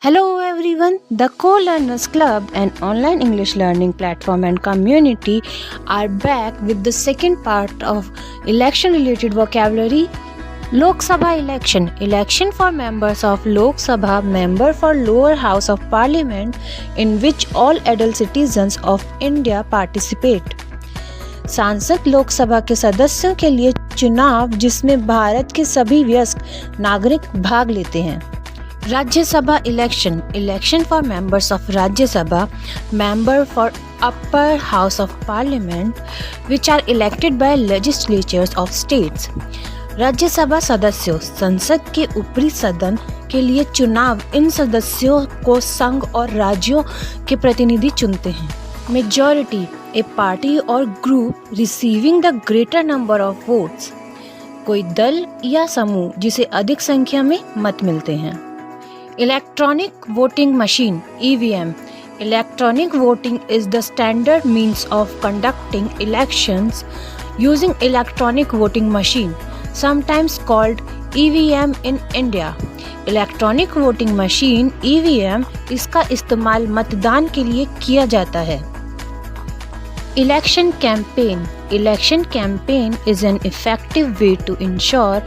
Hello everyone, the Co-Learners Club, an online English learning platform and community, are back with the second part of election-related vocabulary. Lok Sabha election. Election for members of Lok Sabha, member for lower house of parliament, in which all adult citizens of India participate. सांसद लोकसभा के सदस्यों के लिए चुनाव जिसमें भारत के सभी वयस्क नागरिक भाग लेते हैं. Rajya Sabha election. Election for members of Rajya Sabha, member for upper house of parliament, which are elected by legislatures of states. Rajya Sabha सदस्यों, संसद के ऊपरी सदन के लिए चुनाव इन सदस्यों को संघ और राज्यों के प्रतिनिधि चुनते हैं. मेजॉरिटी, ए पार्टी और group receiving the greater number of votes. कोई दल या समूह जिसे अधिक संख्या में मत मिलते हैं. Electronic voting machine (EVM). Electronic voting is the standard means of conducting elections using electronic voting machine, sometimes called EVM in India. Electronic voting machine (EVM) इसका इस्तेमाल मतदान के लिए किया जाता है. Election campaign. Election campaign is an effective way to ensure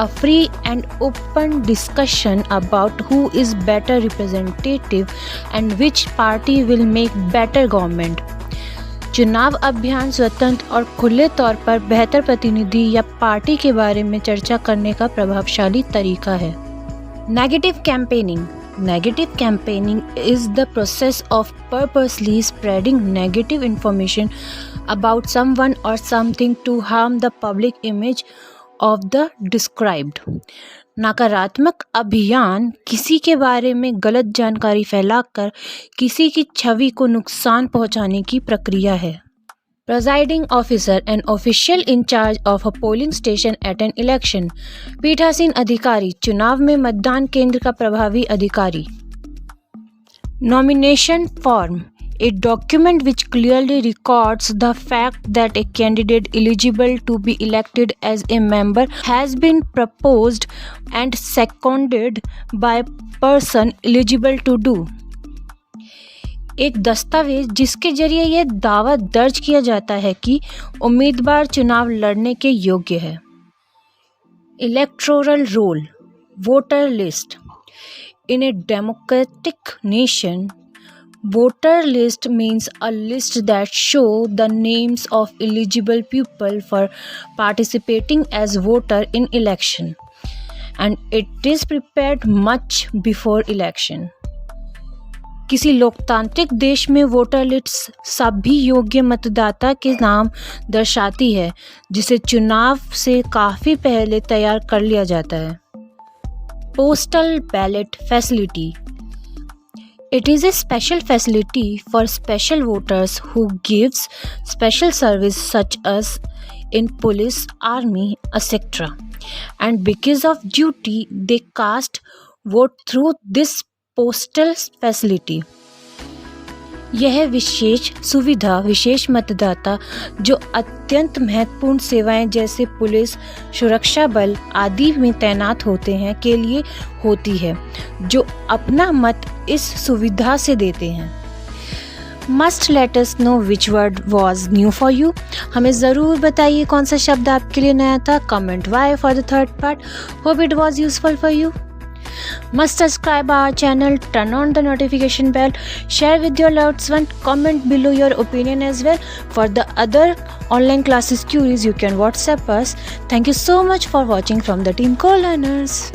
a free and open discussion about who is better representative and which party will make better government. चुनाव अभियान स्वतंत्र और खुले तौर पर बेहतर प्रतिनिधि या पार्टी के बारे में चर्चा करने का प्रभावशाली तरीका है. Negative campaigning. Negative campaigning is the process of purposely spreading negative information about someone or something to harm the public image of the described. नकारात्मक अभियान किसी के बारे में गलत जानकारी फैलाकर किसी की छवि को नुकसान पहुंचाने की प्रक्रिया है. Presiding officer, an official in charge of a polling station at an election. पीठासीन अधिकारी, चुनाव में मतदान केंद्र का प्रभावी अधिकारी. Nomination form, a document which clearly records the fact that a candidate eligible to be elected as a member has been proposed and seconded by person eligible to do. एक दस्तावेज जिसके जरिए यह दावा दर्ज किया जाता है कि उम्मीदवार चुनाव लड़ने के योग्य है. Electoral roll, voter list. In a democratic nation, voter list means a list that show the names of eligible people for participating as voter in election, and it is prepared much before election. किसी लोकतांत्रिक देश में voter list सभी योग्य मतदाता के नाम दर्शाती है जिसे चुनाव से काफ़ी पहले तैयार कर लिया जाता है. Postal ballot facility. It is a special facility for special voters who gives special service such as in police, army, etc. And because of duty, they cast vote through this postal facility. यह विशेष सुविधा विशेष मतदाता जो अत्यंत महत्वपूर्ण सेवाएं जैसे police, सुरक्षा बल आदि में तैनात होते हैं के लिए होती है, जो अपना मत इस सुविधा से देते हैं. Must let us know which word was new for you. हमें ज़रूर बताइए कौन सा शब्द आपके लिए नया था. Comment why for the third part. Hope it was useful for you. Must subscribe our channel, turn on the notification bell, share with your loved one, comment below your opinion as well. For the other online classes queries, you can WhatsApp us. Thank you so much for watching from the team Co-Learners.